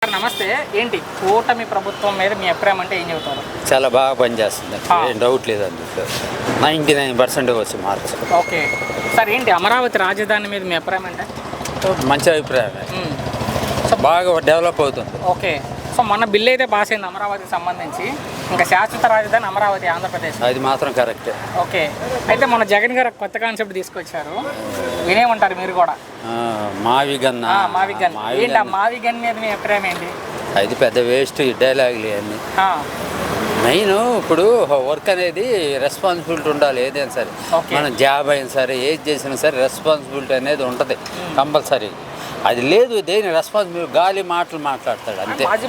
Sir నమస్తే. ఏంటి కూటమి ప్రభుత్వం మీద మీ అభిప్రాయం అంటే ఏం చెబుతారు? చాలా బాగా పనిచేస్తుంది, ఏం డౌట్ లేదు. అందులో 99% వచ్చి మార్క్స్. ఓకే సార్, ఏంటి అమరావతి రాజధాని మీద మీ అభిప్రాయం అంటే? మంచి అభిప్రాయమే, బాగా డెవలప్ అవుతుంది. ఓకే, సో మొన్న బిల్లు అయితే పాస్ అయింది అమరావతికి సంబంధించి, ఇంకా శాశ్వత రాజధాని అమరావతి ఆంధ్రప్రదేశ్. అది మాత్రం కరెక్టే. ఓకే, అయితే మన జగన్ గారు కొత్త కాన్సెప్ట్ తీసుకొచ్చారు, వినేమంటారు మీరు కూడా? మావిగన్ ఏంటి ఆ మావిగన్ మీద మీ అభిప్రాయం ఏంటి? అది పెద్ద వేస్ట్ డైలాగులు అన్నీ. మెయిన్ ఇప్పుడు వర్క్ అనేది రెస్పాన్సిబిలిటీ ఉండాలి. ఏదైనా సరే, మనం జాబ్ అయినా సరే ఏది చేసినా సరే రెస్పాన్సిబిలిటీ అనేది ఉంటుంది కంపల్సరీ. అది లేదు, దేని రెస్పాన్సిబిలిటీ గాలి మాటలు మాట్లాడతాడు అంతే. మాజీ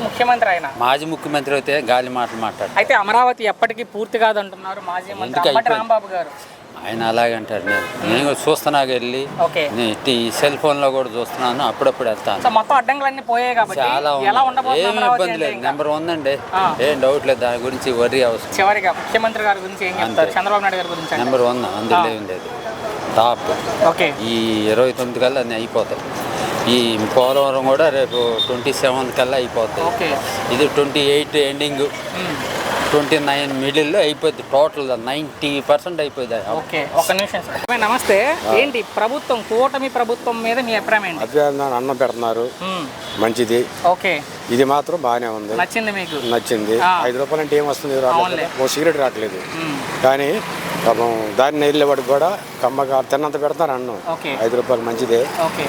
ముఖ్యమంత్రి అయితే గాలి మాటలు మాట్లాడతాడు. అయితే అమరావతి ఎప్పటికీ పూర్తి కాదంటున్నారు మాజీ మంత్రి రాంబాబు గారు. ఆయన అలాగంటారు. నేను చూస్తున్నా వెళ్ళి ఈ సెల్ ఫోన్లో కూడా చూస్తున్నాను, అప్పుడప్పుడు వెళ్తాను. మొత్తం అడ్డంకులన్నీ పోయాయి కాబట్టి చాలా ఏమి ఇబ్బంది లేదు. నెంబర్ 1 అండి, ఏం డౌట్ లేదు, దాని గురించి వర్రీ అవసరం. చివరిగా ముఖ్యమంత్రి గారి గురించి ఏం చెప్తారు? చంద్రబాబు నాయుడు గారి గురించి నెంబర్ 1 అందులో ఏం లేదు, టాప్. ఓకే, ఈ 29 కల్లా అన్నీ అయిపోతాయి. ఈ పోలవరం కూడా రేపు 27 కల్లా అయిపోతాయి. ఇది 28 ఎండింగ్, 29 మిడిల్లో అయిపోద్ది. టోటల్ 90% అయిపోయింది. ఓకే, ఒక నిమిషం సార్. నమస్తే. ఏంటి ప్రభుత్వం, కూటమి ప్రభుత్వం మీద మీ అభిప్రాయం ఏంటి? అభిప్రాయం అన్నం పెడుతున్నారు, మంచిది. ఓకే, ఇది మాత్రం బాగానే ఉంది. నచ్చింది మీకు? నచ్చింది. 5 రూపాయలు అంటే ఏం వస్తుంది? ఓ సిగరెట్ రావట్లేదు, కానీ దాన్ని వెళ్ళేవాడికి కూడా కమ్మగా తిన్నంత పెడతారు అన్నం. 5 రూపాయలు మంచిదే.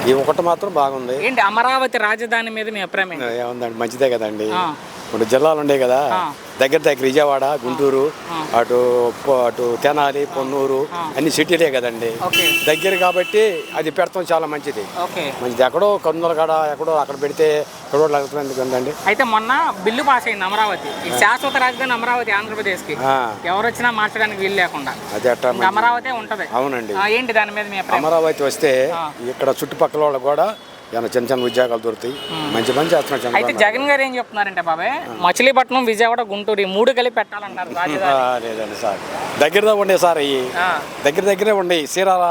ఈ ఒకటి మాత్రం బాగుంది. ఏంటి అమరావతి రాజధాని మీద మీ అభిప్రాయం? ఏముందండి, మంచిదే కదండి. ఇప్పుడు జిల్లాలు ఉండే కదా, దగ్గర విజయవాడ, గుంటూరు, అటు తెనాలి, పొన్నూరు అన్ని సిటీలే కదండి, దగ్గర కాబట్టి అది పెడతాం చాలా మంచిది. మంచిది. ఎక్కడో కర్నూలు కాడ ఎక్కడో అక్కడ పెడితే ఎందుకండి. అయితే మొన్న బిల్లు పాస్ అయింది అమరావతి, శాశ్వత రాజధాని అమరావతి ఆంధ్రప్రదేశ్ కి. ఎవరు వచ్చినా మార్చడానికి వీలు లేకుండా అది అట్లా అమరావతి ఉంటది. అవునండి. ఏంటి దాని మీద మీ అభిప్రాయం? అమరావతి వస్తే ఇక్కడ చుట్టుపక్కల వాళ్ళకి కూడా చిన్న చిన్న ఉద్యోగాలు దొరుకుతాయి, మంచి మంచి చేస్తున్నారు. అయితే జగన్ గారు ఏం చెప్తున్నారంటే బాబాయ్, మచిలీపట్నం, విజయవాడ, గుంటూరు 3 కలిపి పెట్టాలంటారు. లేదండి సార్, దగ్గరగా ఉండే సార్, అయ్యి దగ్గరే ఉండే సీరాల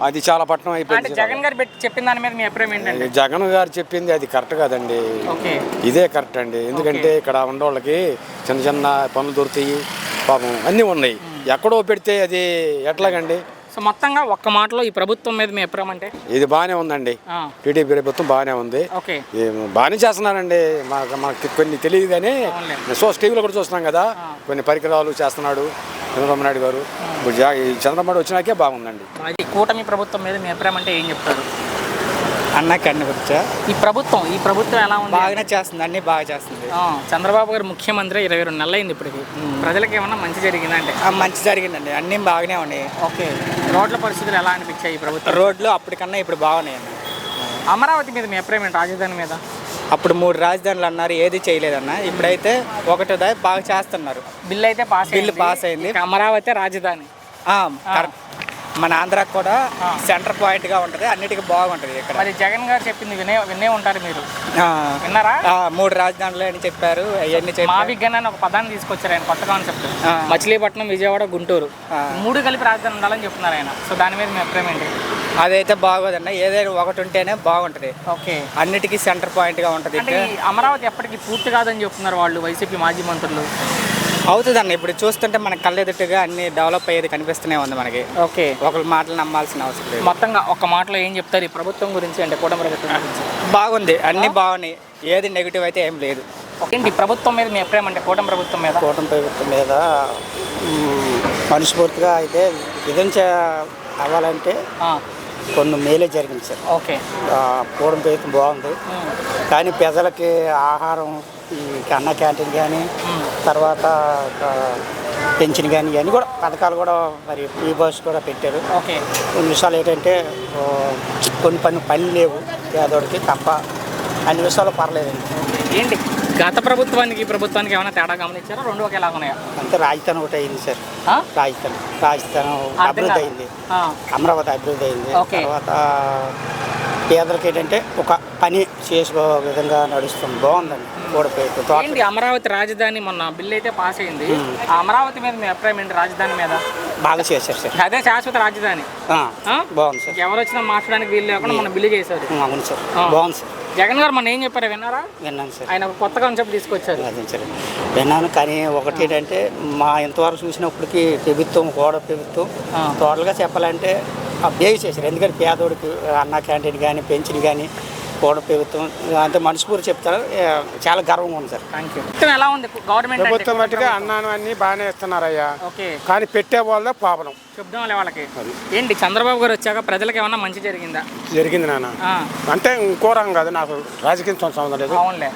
అది చాలా పట్టణం అయిపోయింది. జగన్ గారు చెప్పిన దాని మీద మీ అభిప్రాయం ఏంటంటే? జగన్ గారు చెప్పింది అది కరెక్ట్ కాదండి, ఇదే కరెక్ట్ అండి. ఎందుకంటే ఇక్కడ ఉండేవాళ్ళకి చిన్న చిన్న పనులు దొరుకుతాయి, పాపం అన్నీ ఉన్నాయి. ఎక్కడో పెడితే అది ఎట్లాగండి? సో మొత్తంగా ఒక్క మాటలో ఈ ప్రభుత్వం మీద మీ అభిప్రాయం అంటే? ఇది బాగానే ఉందండి, టీడీపీ ప్రభుత్వం బాగానే ఉంది, బాగానే చేస్తున్నారండి. మనకి కొన్ని తెలియదు కానీ టీవీలో కూడా చూస్తున్నాం కదా, కొన్ని పరికరాలు చేస్తున్నాడు చంద్రబాబు నాయుడు గారు. చంద్రబాబు నాయుడు వచ్చినాకే బాగుందండి. కూటమి ప్రభుత్వం మీద మీ అభిప్రాయం అంటే ఏం చెప్తారు? అన్నకన్నా వచ్చా ఈ ప్రభుత్వం ఎలా ఉంది? బాగానే చేస్తుంది, అన్ని బాగా చేస్తుంది. చంద్రబాబు గారు ముఖ్యమంత్రి 22 నెలలు అయింది. ఇప్పటికి ప్రజలకు ఏమన్నా మంచి జరిగిందంటే? మంచి జరిగిందండి, అన్ని బాగానే ఉన్నాయి. ఓకే, రోడ్ల పరిస్థితులు ఎలా అనిపించాయి ఈ ప్రభుత్వం? రోడ్లు అప్పటికన్నా ఇప్పుడు బాగున్నాయండి. అమరావతి మీద మీ అభిప్రాయం ఏంటి? రాజధాని మీద అప్పుడు 3 రాజధానులు అన్నారు, ఏది చేయలేదన్న. ఇప్పుడైతే ఒకటో బాగా చేస్తున్నారు. బిల్లు అయితే పాస్ అయింది. అమరావతి రాజధాని మన ఆంధ్రాకి కూడా సెంటర్ పాయింట్ గా ఉంటది, అన్నిటికీ బాగుంటది. ఇక్కడ మరి జగన్ గారు చెప్పింది వినే ఉంటారు మీరు, విన్నారా? 3 రాజధానులు అని చెప్పారు, అవన్నీ మావిగన్ అని ఒక పదాన్ని తీసుకొచ్చారు ఆయన, కొత్త కాన్సెప్ట్. మచిలీపట్నం, విజయవాడ, గుంటూరు 3 కలిపి రాజధాని ఉండాలని చెప్తున్నారు ఆయన. సో దాని మీద మీ అభిప్రాయం ఏంటి? అదైతే బాగోదన్న, ఏదైనా ఒకటి ఉంటేనే బాగుంటది. ఓకే, అన్నిటికీ సెంటర్ పాయింట్ గా ఉంటది. అమరావతి ఎప్పటికీ పూర్తి కాదని చెప్తున్నారు వాళ్ళు, వైసీపీ మాజీ మంత్రులు. అవుతుందన్న, ఇప్పుడు చూస్తుంటే మనకు కళ్ళెదుట్టుగా అన్ని డెవలప్ అయ్యేది కనిపిస్తూనే ఉంది మనకి. ఓకే, ఒకరి మాటలు నమ్మాల్సిన అవసరం లేదు. మొత్తంగా ఒక మాటలో ఏం చెప్తారు ఈ ప్రభుత్వం గురించి అంటే? కూటమి ప్రభుత్వం గురించి బాగుంది, అన్ని బాగున్నాయి, ఏది నెగిటివ్ అయితే ఏం లేదు. ఏంటి ప్రభుత్వం మీద మీ అభిప్రాయం అంటే? కూటమి ప్రభుత్వం మీద మనస్ఫూర్తిగా అయితే విధించ అవ్వాలంటే కొన్ని మేలే జరిగింది సార్. ఓకే, కూటమి ప్రభుత్వం బాగుంది, కానీ ప్రజలకి ఆహారం, ఈ అన్న క్యాంటీన్ కానీ, తర్వాత పెన్షన్ కానీ, ఇవన్నీ కూడా పథకాలు కూడా మరి ఫ్రీ బస్ కూడా పెట్టారు. ఓకే, కొన్ని విషయాలు ఏంటంటే కొన్ని పనులు లేవు పేదోడికి తప్ప, అన్ని విషయాలు పర్లేదండి. ఏంటి గత ప్రభుత్వానికి ఈ ప్రభుత్వానికి ఏమైనా తేడా గమనించారా? 2 ఒకేలా ఉన్నాయా? అంతే, రాజధాని ఒకటి అయింది సార్. రాజధాని అభివృద్ధి అయింది, అమరావతి అభివృద్ధి అయింది. తర్వాత పేదలకు ఏంటంటే ఒక పని చేసుకో విధంగా నడుస్తుంది, బాగుందండి. ఏంటి అమరావతి రాజధాని మొన్న బిల్లు అయితే పాస్ అయింది, అమరావతి మీద మీ అభిప్రాయం ఏంటి? రాజధాని మీద బాగా చేశారు సార్, అదే శాశ్వత రాజధాని బాగుంది సార్. ఎవరు వచ్చినా మార్చడానికి వీలు లేకుండా మన బిల్లు చేశారు. అవును సార్, బాగుంది సార్. జగన్ గారు మొన్న ఏం చెప్పారు విన్నారా? విన్నాను సార్. ఆయన ఒక కొత్త కాన్సెప్ట్ తీసుకొచ్చారు. అదే సరే విన్నాను. కానీ ఒకటి ఏంటంటే మా ఇంతవరకు చూసినప్పటికీ ప్రభుత్వం టోటల్గా చెప్పాలంటే అప్డేట్ చేశారు. ఎందుకంటే పేదోడికి అన్న క్యాంటీన్ కానీ పెన్షన్ కానీ ప్రభుత్వం అంటే మనస్ఫూర్తి చెప్తారు. చాలా గర్వంగా ఉంది సార్. Thank you. ఎలా ఉంది గవర్నమెంట్? ప్రభుత్వం మట్టుగా అన్నాను అన్ని బాగానే ఇస్తున్నారయ్యా. ఓకే. కానీ పెట్టే వాళ్ళ ప్రాబ్లం. చెప్దాం వాళ్ళకి. ఏంటి చంద్రబాబు గారు వచ్చాక ప్రజలకు ఏమన్నా మంచి జరిగిందా? జరిగింది నాన్న. అంటే ఇంకో రంగం కాదు, నాకు రాజకీయం సంబంధం లేదు. అవునులే.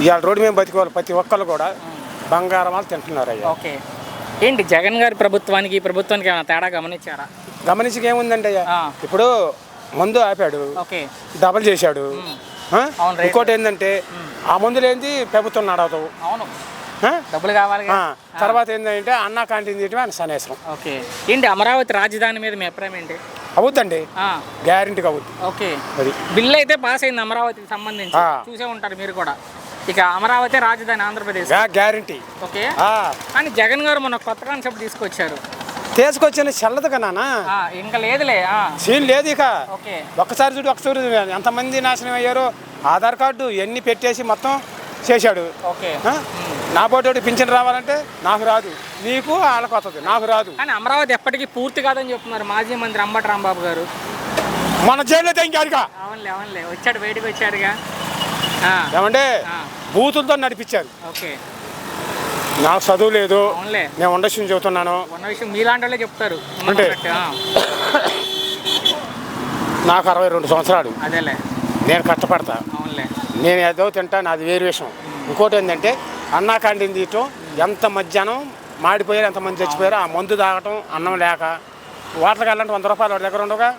ఇవాళ రోడ్డు మీద బతికోవాలి ప్రతి ఒక్కళ్ళు కూడా బంగారం వాళ్ళు తింటున్నారయ్యా. ఓకే. ఏంటి జగన్ గారి ప్రభుత్వానికి ఈ ప్రభుత్వానికి ఏమైనా తేడా గమనించారా? గమనించి ఏముందండి అయ్యా, ఇప్పుడు మందు ఆపాడు, ఓకే, డబల్ చేశాడు. ఇంకోటి ఏంటంటే ఆ మందులు ఏంది ప్రభుత్వం నడవదు. అవును, డబ్బులు కావాలి. తర్వాత ఏంటంటే అన్నా క్యాంటీన్ చేయటం ఆయన సనేసరం. ఓకే. ఏంటి అమరావతి రాజధాని మీద మీ అభిప్రాయం ఏంటి? అవుద్దండి, గ్యారెంటీగా అవుద్ది. ఓకే. అది బిల్లు అయితే పాస్ అయింది అమరావతికి సంబంధించి, చూసే ఉంటారు మీరు కూడా. ఇక అమరావతి రాజధాని ఆంధ్రప్రదేశ్ గ్యారెంటీ. ఓకే. కానీ జగన్ గారు మొన్న కొత్త కాన్సెప్ట్ తీసుకొచ్చిన చల్లదుగా నానా, ఇంకా లేదులే, సీన్ లేదు ఇక. ఓకే. ఒక్కసారి చూడు ఎంతమంది నాశనం అయ్యారో. ఆధార్ కార్డు ఎన్ని పెట్టేసి మొత్తం చేశాడు. ఓకే. నా పోటీ పింఛన్ రావాలంటే నాకు రాదు, నీకు వాళ్ళకి వస్తుంది, నాకు రాదు. కానీ అమరావతి ఎప్పటికీ పూర్తి కాదని చెప్తున్నారు మాజీ మంత్రి అంబటి రాంబాబు గారు. మన జైల్లో తెంగారుగా. అవునులే, అవునులే, వచ్చాడు, బయటకు వచ్చాడుగా. ఏమంటే బూతులతో నడిపించారు. ఓకే. నాకు చదువు లేదు, అవునులే, నేను ఉన్న విషయం చెబుతున్నాను. ఉన్న విషయం మీలాంటి వాళ్ళే చెప్తారు. అంటే నాకు 62 సంవత్సరాలు. అదేలే, నేను కష్టపడతా. అవునులే, నేను ఏదో తింటాను, అది వేరు విషయం. ఇంకోటి ఏంటంటే అన్నా క్యాంటీన్ తీయటం, ఎంత మధ్యాహ్నం మాడిపోయారు, ఎంతమంది చచ్చిపోయారు. ఆ మందు తాగటం, అన్నం లేక వాటర్కి వెళ్ళాలంటే 100 రూపాయలు వాడి దగ్గర ఉండగా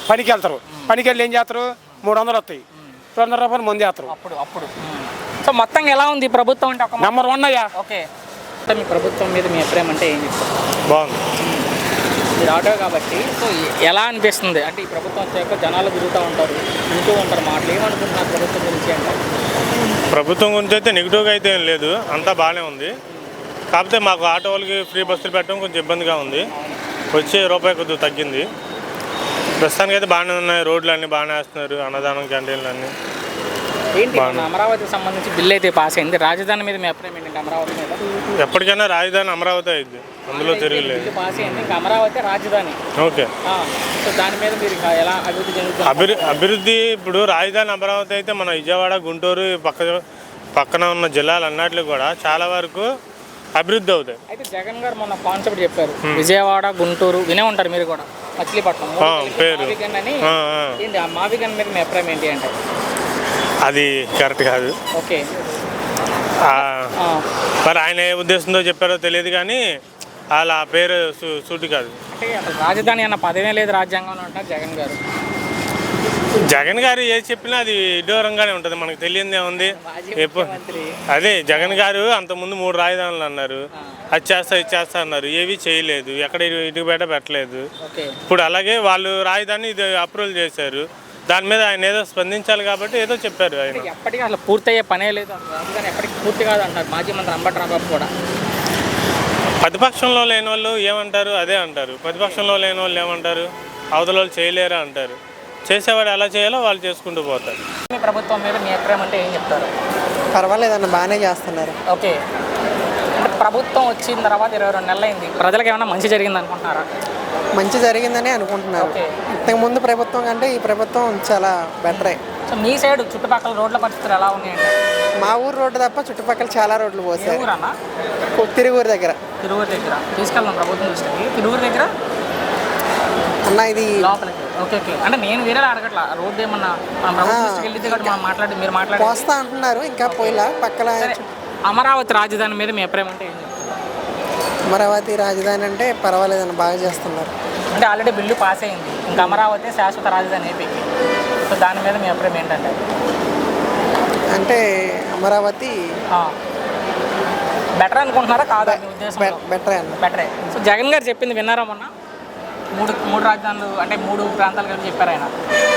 పనికి వెళ్తారు. పనికి వెళ్ళి ఏం చేస్తారు, 300 వస్తాయి, 200 రూపాయలు మందు చేస్తారు. అప్పుడు సో మొత్తం ఎలా ఉంది ప్రభుత్వం అంటే? నెంబర్ 1 అయ్యా. ఓకే. మీ ప్రభుత్వం మీద మీ అభిప్రాయం అంటే ఏం చెప్తారు? బాగుంది. మీరు ఆటో కాబట్టి సో ఎలా అనిపిస్తుంది అంటే ఈ ప్రభుత్వం వచ్చాక జనాలు తిరుగుతూ ఉంటారు, వింటూ ఉంటారు మాటలు, ఏమనుకుంటున్నారు ప్రభుత్వం గురించి అంటే? ప్రభుత్వం గురించి అయితే నెగిటివ్గా అయితే ఏం లేదు, అంతా బాగానే ఉంది. కాకపోతే మాకు ఆటో వాళ్ళకి ఫ్రీ బస్సులు పెట్టడం కొంచెం ఇబ్బందిగా ఉంది. వచ్చే రూపాయి కొద్దిగా తగ్గింది. ప్రస్తుతానికి అయితే బాగానే ఉన్నాయి, రోడ్లు అన్నీ బాగానే వేస్తున్నారు, అన్నదానం క్యాంటీన్లు అన్నీ. ఏంటి అమరావతికి సంబంధించి బిల్ అయితే పాస్ అయింది, రాజధాని మీద మీ అభిప్రాయం ఏంటంటే? అమరావతి మీద ఎప్పటికైనా రాజధాని అమరావతి అయింది, అందులో తిరగలేదు. పాస్ అయింది, ఇంకా అమరావతి రాజధాని. ఓకే. సో దాని మీద మీరు ఎలా అభివృద్ధి జరుగుతుంది? అభివృద్ధి ఇప్పుడు రాజధాని అమరావతి అయితే మన విజయవాడ, గుంటూరు పక్కన ఉన్న జిల్లాలు అన్నట్లు కూడా చాలా వరకు అభివృద్ధి అవుతాయి. అయితే జగన్ గారు మొన్న కాన్సెప్ట్ చెప్పారు, విజయవాడ, గుంటూరు వినే ఉంటారు మీరు కూడా, మచిలీపట్నం పేరు. ఏంటి ఆ మావిగన్ మీద మీ అభిప్రాయం ఏంటి అంటే? అది కరెక్ట్ కాదు. ఓకే. మరి ఆయన ఏ ఉద్దేశంతో చెప్పారో తెలియదు, కానీ వాళ్ళ పేరు సూటి కాదు. అంటే అసలు రాజధాని అన్న పదమే లేదు రాజ్యాంగంలో అంటారు జగన్ గారు. జగన్ గారు ఏది చెప్పినా అది విడ్డూరంగానే ఉంటుంది, మనకు తెలియదు ఏముంది. అదే జగన్ గారు అంతకుముందు 3 రాజధానులు అన్నారు, అది చేస్తా ఇది చేస్తా అన్నారు, ఏవి చేయలేదు, ఎక్కడ ఇటుకు పెట్టలేదు. ఇప్పుడు అలాగే వాళ్ళు రాజధాని ఇది అప్రూవల్ చేశారు, దాని మీద ఆయన ఏదో స్పందించాలి కాబట్టి ఏదో చెప్పారు. ఆయన ఎప్పటికీ అసలు పూర్తయ్యే పనే లేదు, ఎప్పటికీ పూర్తి కాదు అంటారు మాజీ మంత్రి అంబటి రాంబాబు కూడా. ప్రతిపక్షంలో లేని వాళ్ళు ఏమంటారు అదే అంటారు, ప్రతిపక్షంలో లేని వాళ్ళు ఏమంటారు అవతల వాళ్ళు చేయలేరా అంటారు. చేసేవాడు ఎలా చేయాలో వాళ్ళు చేసుకుంటూ పోతారు. మీ ప్రభుత్వం మీద మీ అభిప్రాయం అంటే ఏం చెప్తారు? పర్వాలేదన్న, బాగానే చేస్తున్నారు. ఓకే. అంటే ప్రభుత్వం వచ్చిన తర్వాత 22 నెలలు అయింది, ప్రజలకు ఏమైనా మంచి జరిగింది అనుకుంటున్నారా? మంచి జరిగిందని అనుకుంటున్నారు. ఇంతకుముందు ప్రభుత్వం కంటే ఈ ప్రభుత్వం చాలా బెటరే. సో మీ సైడ్ చుట్టుపక్కల రోడ్ల పరిస్థితులు ఎలా ఉన్నాయండి? మా ఊరు రోడ్డు తప్ప చుట్టుపక్కల చాలా రోడ్లు పోసారు. ఊరన్నా? తిరువూరు దగ్గర. తిరువూరు దగ్గర తీసుకెళ్దాం ప్రభుత్వం దృష్టికి. తిరువూరు దగ్గర అన్న ఇది లోపలికి. Okay, okay. అంటే నేను వేరే అడగట్లా, రోడ్డు ఏమన్నా మనం ప్రభుత్వం దృష్టికి వెళ్తే కూడా మనం మాట్లాడి మీరు మాట్లాడి పోస్తా అంటున్నారు, ఇంకా పోయిలా పక్కన. అమరావతి రాజధాని మీద మీ అభిప్రాయం అంటే ఏం చెప్తారు? అమరావతి రాజధాని అంటే పర్వాలేదన్న, బాగా చేస్తున్నారు. అంటే ఆల్రెడీ బిల్లు పాస్ అయింది, ఇంకా అమరావతి శాశ్వత రాజధాని ఏపీకి. సో దాని మీద మీ అభిప్రాయం ఏంటంటే? అంటే అమరావతి బెటర్ అనుకుంటున్నారా కాదా మీ ఉద్దేశం? బెటరే అన్న, బెటరే. సో జగన్ గారు చెప్పింది విన్నారా మొన్న? మూడు రాజధానులు అంటే 3 ప్రాంతాలు కలిపి చెప్పారు ఆయన.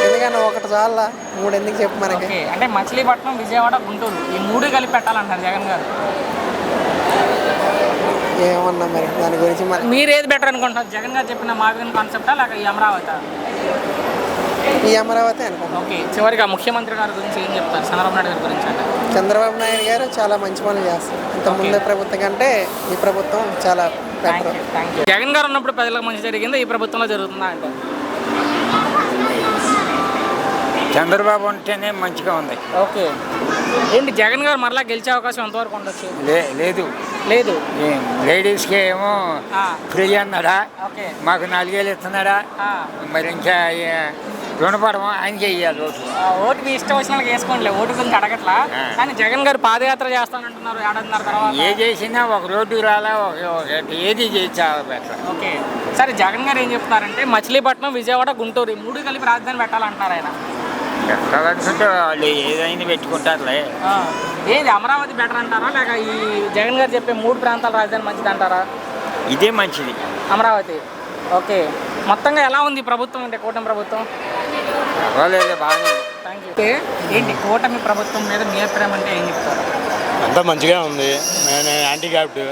ఎందుకన్నా ఒకటి చాలా 3 ఎందుకు చెప్పు మనకి? ఓకే. అంటే మచిలీపట్నం, విజయవాడ, గుంటూరు ఈ 3 కలిపి పెట్టాలంటారు జగన్ గారు. ఏమన్నా మరి దాని గురించి మరి మీరు ఏది బెటర్ అనుకుంటున్నారు? జగన్ గారు చెప్పిన మావిగన్ కాన్సెప్టా లేక ఈ అమరావతి? ఈ అమరావతి అనుకుంటున్నాను. ఓకే, చివరిగా ముఖ్యమంత్రి గారి గురించి ఏం చెప్తారు? చంద్రబాబు నాయుడు గారి గురించి అంటే చంద్రబాబు నాయుడు గారు చాలా మంచి పనులు చేస్తారు. ఇంతకుముందు ప్రభుత్వం కంటే ఈ ప్రభుత్వం చాలా బెటర్. జగన్ గారు ఉన్నప్పుడు ప్రజలకు మంచి జరిగిందా, ఈ ప్రభుత్వంలో జరుగుతుందా అంటే? చంద్రబాబు ఉంటేనే మంచిగా ఉంది. ఓకే, ఏంటి జగన్ గారు మరలా గెలిచే అవకాశం ఎంతవరకు ఉండొచ్చు? లేదు లేదు. లేడీస్కి ఏమో ఫ్రీ అన్నాడా, ఓకే. మాకు 4 వేలు ఇస్తున్నాడా, మరి ఇంకా రుణపడము ఆయనకి వేయాలి ఓటు. ఓటు మీ ఇష్టం వచ్చిన వాళ్ళకి వేసుకోండి, ఓటు గురించి అడగట్లా. కానీ జగన్ గారు పాదయాత్ర చేస్తానంటున్నారు 7.5 తర్వాత. ఏ చేసినా ఒక రోడ్డు రాలా, ఏది చేయించా బెటర్. ఓకే, సరే జగన్ గారు ఏం చెప్తున్నారంటే మచిలీపట్నం, విజయవాడ, గుంటూరు 3 కలిపి రాజధాని పెట్టాలంటున్నారు ఆయన. పెట్టాలనుకుంటే వాళ్ళు ఏదైనా పెట్టుకుంటారులే. ఏది అమరావతి బెటర్ అంటారా, లేక ఈ జగన్ గారు చెప్పే 3 ప్రాంతాల రాజధాని మంచిది అంటారా? ఇదే మంచిది, అమరావతి. ఓకే, మొత్తంగా ఎలా ఉంది ప్రభుత్వం అంటే కూటమి ప్రభుత్వం? పర్వాలేదు, బాగానే. Thank you. ఏంటి కూటమి ప్రభుత్వం మీద మీ అభిప్రాయం అంటే ఏం చెప్తారు? అంతా మంచిగా ఉంది. నేను హ్యాండిక్యాప్డ్,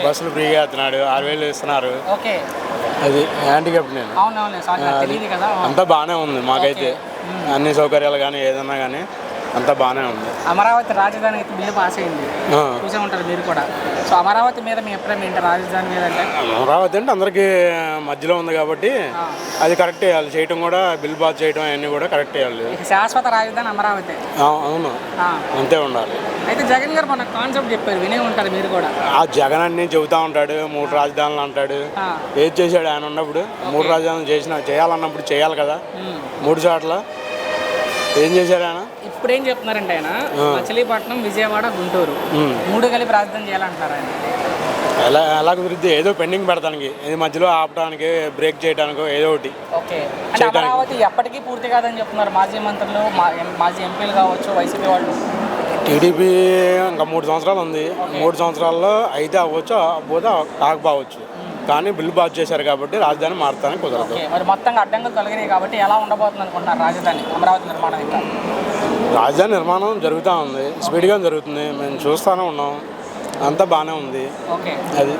బస్సులు ఫ్రీగా ఇస్తున్నాడు, 6,000 ఇస్తున్నారు. ఓకే, అది హ్యాండిక్యాప్డ్ నేను. అవునవును, సారీ నాకు తెలియదు కదా. అంతా బాగానే ఉంది మాకైతే, అన్ని సౌకర్యాలు కానీ ఏదన్నా కానీ అంతా బాగానే ఉంది. అమరావతి రాజధాని అయితే బిల్లు పాస్ అయింది, చూసే ఉంటారు మీరు కూడా. సో అమరావతి మీద మీ అభిప్రాయం ఏంటి? రాజధాని మీద అంటే అమరావతి అంటే అందరికీ మధ్యలో ఉంది కాబట్టి అది కరెక్ట్ చేయాలి, చేయటం కూడా బిల్ పాస్ చేయడం అవన్నీ కూడా కరెక్ట్ చేయాలి. శాశ్వత రాజధాని అమరావతి. అవును, అంతే ఉండాలి. అయితే జగన్ గారు మన కాన్సెప్ట్ చెప్పారు, వినే ఉంటారు మీరు కూడా. ఆ జగన్ అన్ని చెబుతా ఉంటాడు, 3 రాజధానులు అంటాడు. ఏది చేశాడు ఆయన ఉన్నప్పుడు? 3 రాజధానులు చేయాలన్నప్పుడు చేయాలి కదా. 3 చోట్ల ఏం చేశాడు ఆయన? ఇప్పుడు ఏం చెప్తున్నారంటే ఆయన మచిలీపట్నం, విజయవాడ, గుంటూరు 3 కలిపి రాజధాని చేయాలంటారు ఆయన. ఎలా కుదిరిద్ది? ఏదో పెండింగ్ పెడతానికి, ఇది మధ్యలో ఆపడానికి, బ్రేక్ చేయడానికో ఏదో ఒకటి. ఓకే, అంటే అమరావతి ఎప్పటికీ పూర్తి కాదని చెప్తున్నారు మాజీ మంత్రులు, మాజీ ఎంపీలు కావచ్చు, వైసీపీ వాళ్ళు. టీడీపీ ఇంకా 3 సంవత్సరాలు ఉంది. 3 సంవత్సరాల్లో అయితే అవ్వచ్చు, పోతే కాకపోవచ్చు. కానీ బిల్లు పాస్ చేశారు కాబట్టి రాజధాని మారుతానికి కుదరదు. మరి మొత్తంగా అడ్డంకులు తొలగినాయి కాబట్టి ఎలా ఉండబోతుంది అనుకుంటున్నారు రాజధాని, అమరావతి నిర్మాణం? ఇంకా రాజధాని నిర్మాణం జరుగుతూ ఉంది, స్పీడ్గా జరుగుతుంది, మేము చూస్తూనే ఉన్నాం, అంతా బాగానే ఉంది. ఓకే, అది